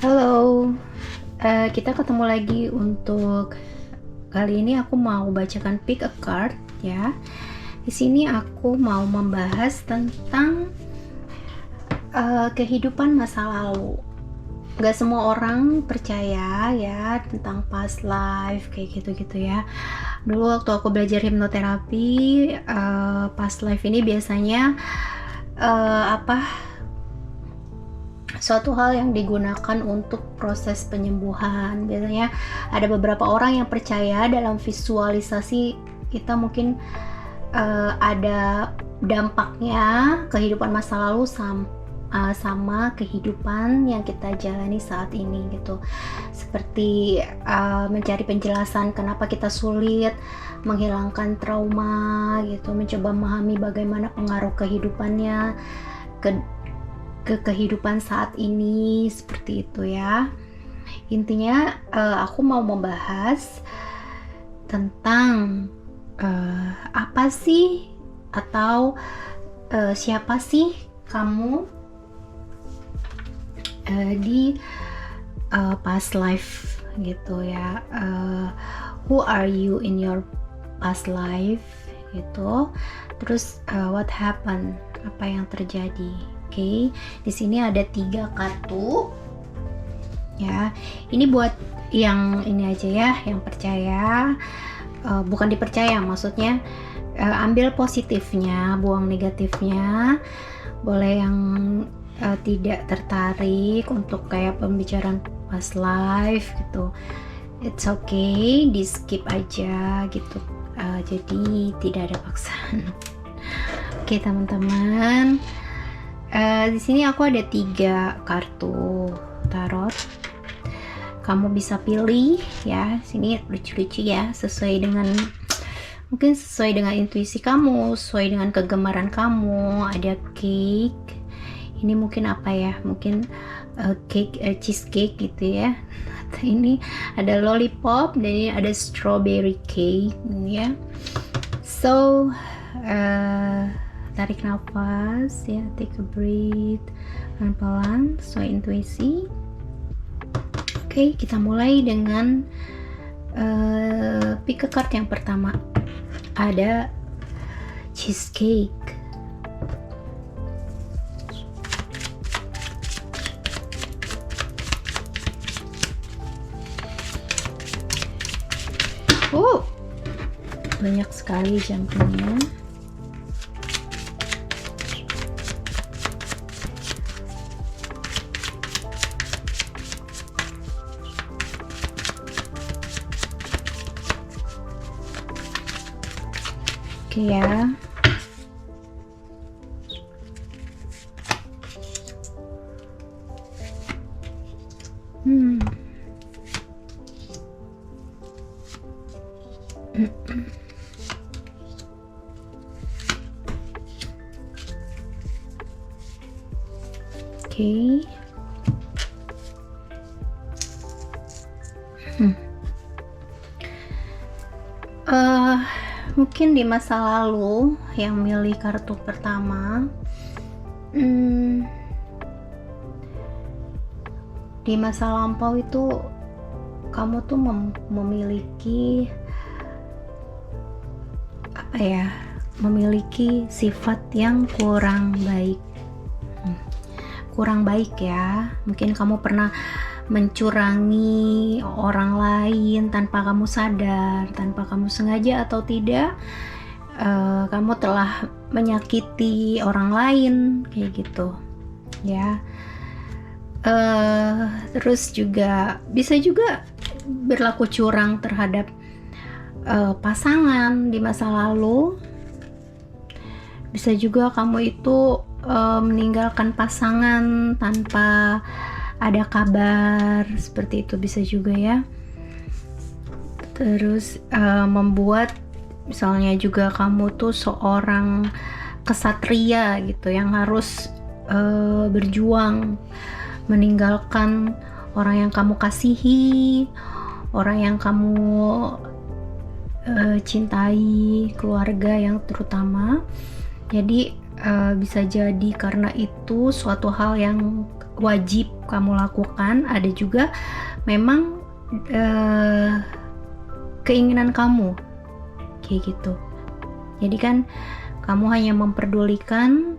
Halo, kita ketemu lagi untuk kali ini aku mau bacakan pick a card ya. Di sini aku mau membahas tentang kehidupan masa lalu. Gak semua orang percaya ya tentang past life kayak gitu-gitu ya. Dulu waktu aku belajar hipnoterapi, past life ini biasanya suatu hal yang digunakan untuk proses penyembuhan. Biasanya ada beberapa orang yang percaya dalam visualisasi kita mungkin ada dampaknya kehidupan masa lalu sama kehidupan yang kita jalani saat ini gitu. Seperti mencari penjelasan kenapa kita sulit menghilangkan trauma gitu, mencoba memahami bagaimana pengaruh kehidupannya ke kehidupan saat ini, seperti itu ya. Intinya aku mau membahas tentang apa sih atau siapa sih kamu di past life gitu ya. Who are you in your past life gitu. Terus what happened, apa yang terjadi. Oke, di sini ada 3 kartu ya. Ini buat yang ini aja ya, yang percaya, bukan dipercaya maksudnya, ambil positifnya, buang negatifnya. Boleh yang tidak tertarik untuk kayak pembicaraan past life gitu, it's okay, di skip aja gitu. Jadi tidak ada paksaan. Oke teman-teman. Di sini aku ada 3 kartu tarot. Kamu bisa pilih ya. Sini lucu-lucu ya, mungkin sesuai dengan intuisi kamu, sesuai dengan kegemaran kamu. Ada cake. Ini mungkin apa ya? Mungkin cake, cheesecake gitu ya. Ini ada lollipop dan ini ada strawberry cake ya. So tarik nafas ya, take a breath pelan-pelan sesuai intuisi. Oke, kita mulai dengan pick a card yang pertama. Ada cheesecake. Banyak sekali jantungnya. Oke ya. Oke. Mungkin di masa lalu yang milih kartu pertama, di masa lampau itu kamu tuh memiliki apa ya, memiliki sifat yang kurang baik ya. Mungkin kamu pernah mencurangi orang lain tanpa kamu sadar, tanpa kamu sengaja atau tidak. Kamu telah menyakiti orang lain kayak gitu ya. Terus juga bisa juga berlaku curang terhadap pasangan di masa lalu. Bisa juga kamu itu meninggalkan pasangan tanpa ada kabar, seperti itu bisa juga ya. Terus membuat misalnya juga kamu tuh seorang kesatria gitu yang harus berjuang meninggalkan orang yang kamu kasihi, orang yang kamu cintai, keluarga yang terutama. Jadi bisa jadi karena itu suatu hal yang wajib kamu lakukan, ada juga memang keinginan kamu kayak gitu. Jadi kan kamu hanya memperdulikan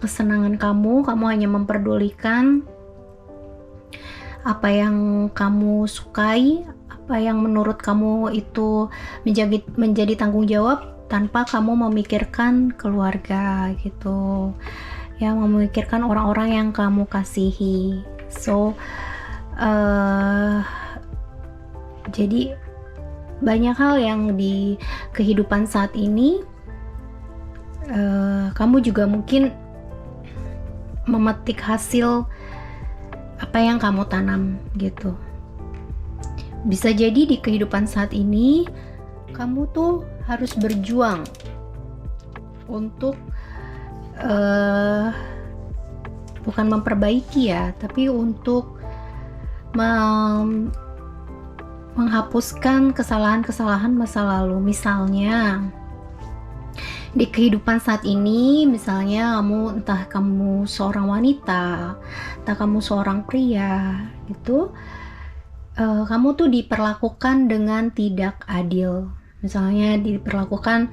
kesenangan kamu hanya memperdulikan apa yang kamu sukai, apa yang menurut kamu itu menjadi tanggung jawab, tanpa kamu memikirkan keluarga gitu ya, memikirkan orang-orang yang kamu kasihi. So jadi banyak hal yang di kehidupan saat ini kamu juga mungkin memetik hasil apa yang kamu tanam gitu. Bisa jadi di kehidupan saat ini kamu tuh harus berjuang untuk bukan memperbaiki ya, tapi untuk menghapuskan kesalahan-kesalahan masa lalu. Misalnya di kehidupan saat ini, misalnya entah kamu seorang wanita, entah kamu seorang pria gitu, kamu tuh diperlakukan dengan tidak adil. Misalnya diperlakukan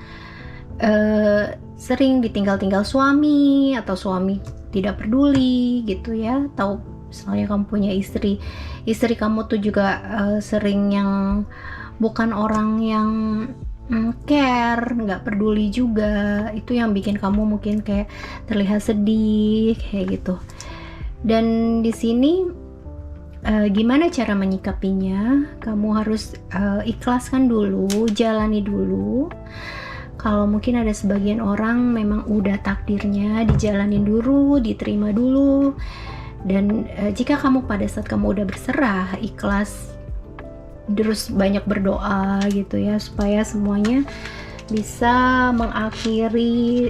sering ditinggal-tinggal suami, atau suami tidak peduli gitu ya, atau misalnya kamu punya istri kamu tuh juga sering yang bukan orang yang care, nggak peduli juga. Itu yang bikin kamu mungkin kayak terlihat sedih kayak gitu. Dan di sini gimana cara menyikapinya? Kamu harus ikhlaskan dulu, jalani dulu. Kalau mungkin ada sebagian orang memang udah takdirnya, dijalanin dulu, diterima dulu. Dan jika kamu pada saat kamu udah berserah, ikhlas, terus banyak berdoa gitu ya, supaya semuanya bisa mengakhiri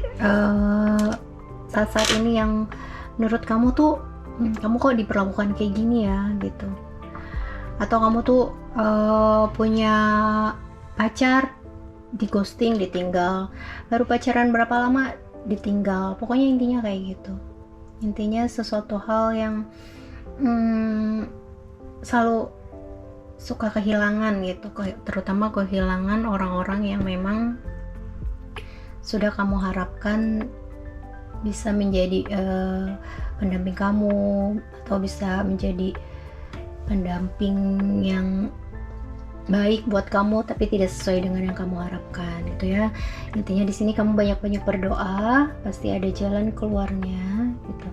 saat-saat ini yang menurut kamu tuh kamu kok diperlakukan kayak gini ya gitu. Atau kamu tuh punya pacar, di ghosting, ditinggal, baru pacaran berapa lama ditinggal. Pokoknya intinya kayak gitu. Intinya sesuatu hal yang selalu suka kehilangan gitu, terutama kehilangan orang-orang yang memang sudah kamu harapkan bisa menjadi pendamping kamu, atau bisa menjadi pendamping yang baik buat kamu, tapi tidak sesuai dengan yang kamu harapkan gitu ya. Intinya di sini kamu banyak-banyak berdoa, pasti ada jalan keluarnya gitu.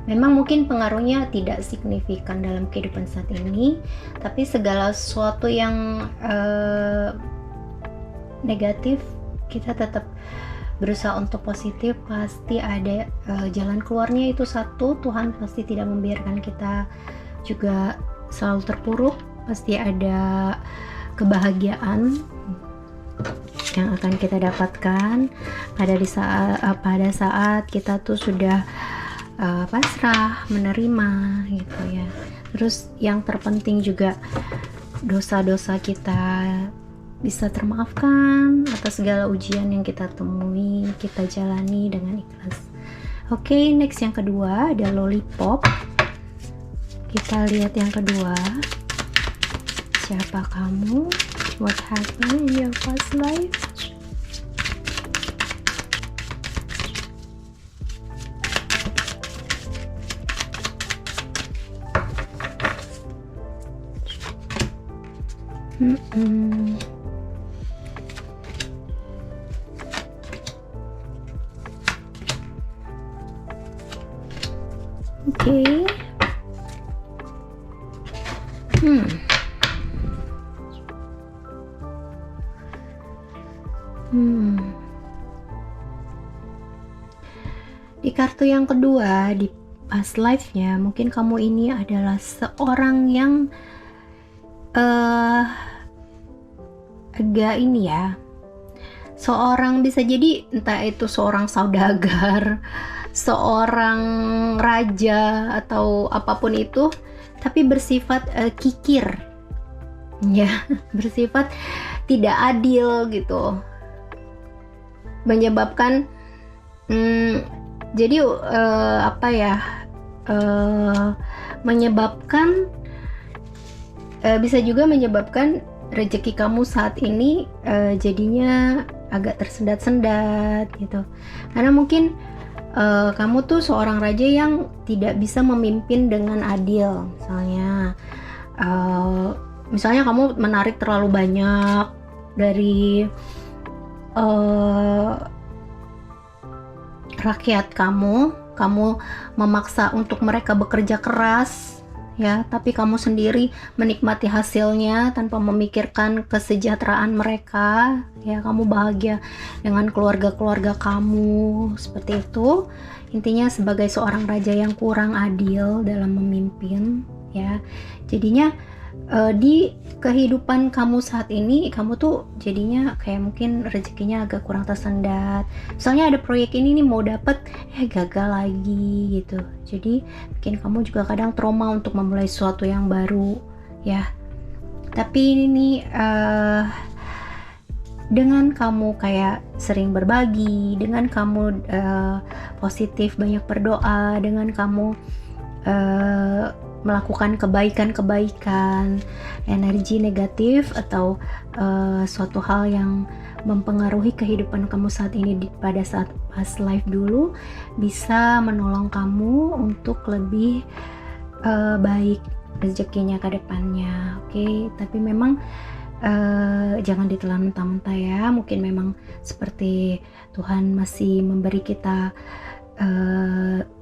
Memang mungkin pengaruhnya tidak signifikan dalam kehidupan saat ini, tapi segala sesuatu yang negatif kita tetap berusaha untuk positif, pasti ada jalan keluarnya. Itu satu, Tuhan pasti tidak membiarkan kita juga selalu terpuruk, pasti ada kebahagiaan yang akan kita dapatkan pada saat kita tuh sudah pasrah, menerima gitu ya. Terus yang terpenting juga dosa-dosa kita bisa termaafkan atas segala ujian yang kita temui, kita jalani dengan ikhlas. Oke, next yang kedua ada lollipop. Kita lihat yang kedua. Siapa kamu? What happened in your past life? Okay. Di kartu yang kedua, di past life-nya, mungkin kamu ini adalah seorang yang agak ini ya, seorang, bisa jadi entah itu seorang saudagar, seorang raja, atau apapun itu, tapi bersifat kikir ya, bersifat tidak adil gitu, menyebabkan jadi apa ya, menyebabkan bisa juga menyebabkan rezeki kamu saat ini jadinya agak tersendat-sendat gitu. Karena mungkin kamu tuh seorang raja yang tidak bisa memimpin dengan adil. Misalnya kamu menarik terlalu banyak dari rakyat kamu memaksa untuk mereka bekerja keras ya, tapi kamu sendiri menikmati hasilnya tanpa memikirkan kesejahteraan mereka ya. Kamu bahagia dengan keluarga-keluarga kamu, seperti itu. Intinya sebagai seorang raja yang kurang adil dalam memimpin ya, jadinya di kehidupan kamu saat ini, kamu tuh jadinya kayak mungkin rezekinya agak kurang tersendat. Misalnya ada proyek ini nih mau dapet, gagal lagi gitu. Jadi bikin kamu juga kadang trauma untuk memulai sesuatu yang baru ya. Tapi ini dengan kamu kayak sering berbagi, dengan kamu positif, banyak berdoa, dengan kamu melakukan kebaikan-kebaikan, energi negatif atau suatu hal yang mempengaruhi kehidupan kamu saat ini pada saat past life dulu bisa menolong kamu untuk lebih baik rezekinya ke depannya. Oke, tapi memang jangan ditelan mentah-mentah ya. Mungkin memang seperti Tuhan masih memberi kita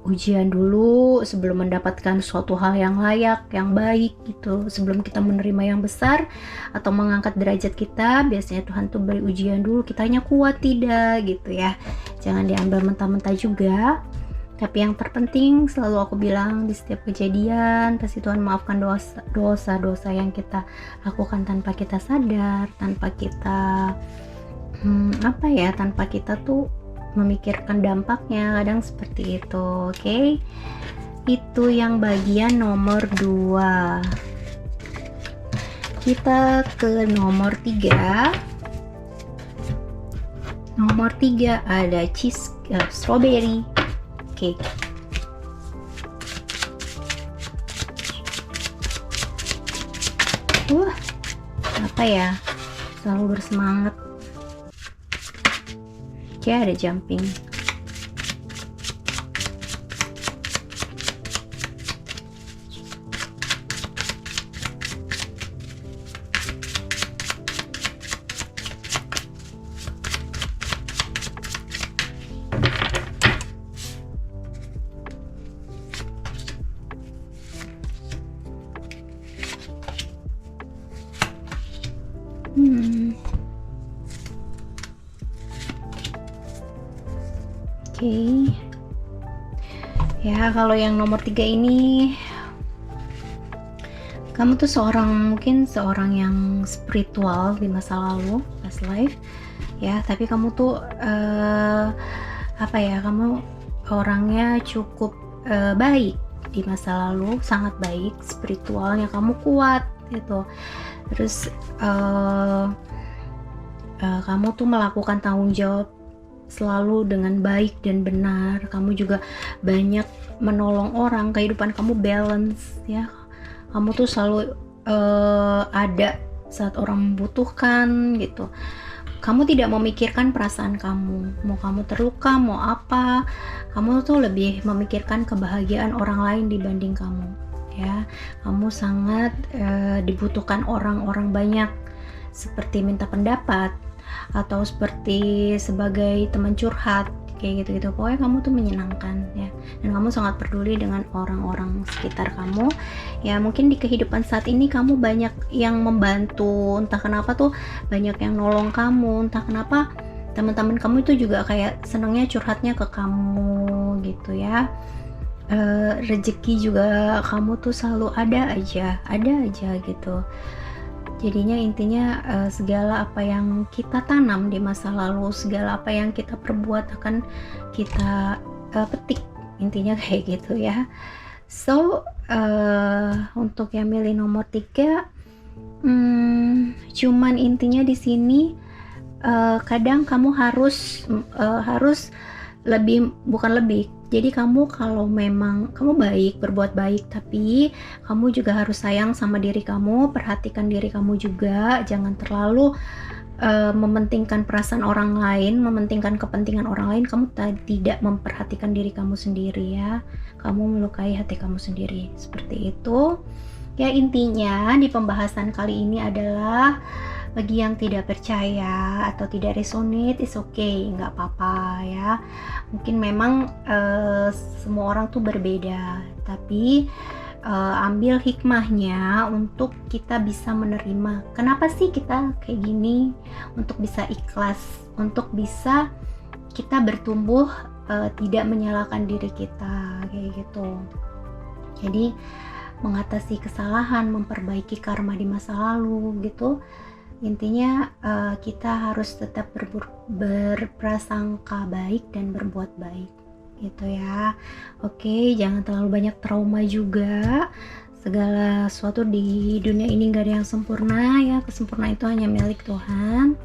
ujian dulu sebelum mendapatkan suatu hal yang layak, yang baik gitu. Sebelum kita menerima yang besar atau mengangkat derajat kita, biasanya Tuhan tuh beri ujian dulu, kitanya kuat tidak gitu ya. Jangan diambil mentah-mentah juga. Tapi yang terpenting selalu aku bilang, di setiap kejadian pasti Tuhan maafkan dosa-dosa yang kita lakukan tanpa kita sadar, tanpa kita tanpa kita tuh memikirkan dampaknya, kadang seperti itu. Oke, itu yang bagian nomor 2. Kita ke nomor 3. Nomor 3 ada strawberry cake. Apa ya, selalu bersemangat. Ada jumping. Ya, kalau yang nomor 3 ini, kamu tuh mungkin seorang yang spiritual di masa lalu, past life ya, tapi kamu tuh kamu orangnya cukup baik di masa lalu, sangat baik, spiritualnya kamu kuat gitu. Terus kamu tuh melakukan tanggung jawab selalu dengan baik dan benar. Kamu juga banyak menolong orang, kehidupan kamu balance ya. Kamu tuh selalu ada saat orang membutuhkan gitu. Kamu tidak memikirkan perasaan kamu, mau kamu terluka, mau apa, kamu tuh lebih memikirkan kebahagiaan orang lain dibanding kamu ya. Kamu sangat dibutuhkan orang-orang banyak, seperti minta pendapat atau seperti sebagai teman curhat kayak gitu-gitu. Pokoknya kamu tuh menyenangkan ya, dan kamu sangat peduli dengan orang-orang sekitar kamu ya. Mungkin di kehidupan saat ini kamu banyak yang membantu, entah kenapa tuh banyak yang nolong kamu, entah kenapa teman-teman kamu itu juga kayak senangnya curhatnya ke kamu gitu ya. Rezeki juga kamu tuh selalu ada aja gitu. Jadinya intinya segala apa yang kita tanam di masa lalu, segala apa yang kita perbuat akan kita petik, intinya kayak gitu ya. So untuk yang milih nomor 3, cuman intinya di sini kadang kamu harus bukan lebih. Jadi kamu kalau memang kamu baik, berbuat baik, tapi kamu juga harus sayang sama diri kamu, perhatikan diri kamu juga, jangan terlalu mementingkan perasaan orang lain, mementingkan kepentingan orang lain. Kamu tidak memperhatikan diri kamu sendiri ya. Kamu melukai hati kamu sendiri. Seperti itu. Ya, intinya di pembahasan kali ini adalah bagi yang tidak percaya atau tidak resonate, is okay, nggak apa-apa ya. Mungkin memang semua orang tuh berbeda, tapi ambil hikmahnya untuk kita bisa menerima. Kenapa sih kita kayak gini? Untuk bisa ikhlas, untuk bisa kita bertumbuh, tidak menyalahkan diri kita kayak gitu. Jadi mengatasi kesalahan, memperbaiki karma di masa lalu gitu. Intinya kita harus tetap berprasangka baik dan berbuat baik gitu ya. Oke, jangan terlalu banyak trauma juga. Segala sesuatu di dunia ini gak ada yang sempurna ya. Kesempurnaan itu hanya milik Tuhan,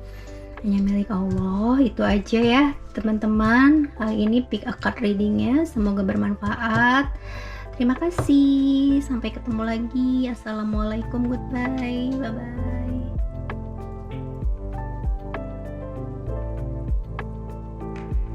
hanya milik Allah. Itu aja ya teman-teman, kali ini pick a card readingnya. Semoga bermanfaat. Terima kasih, sampai ketemu lagi. Assalamualaikum, goodbye, bye bye.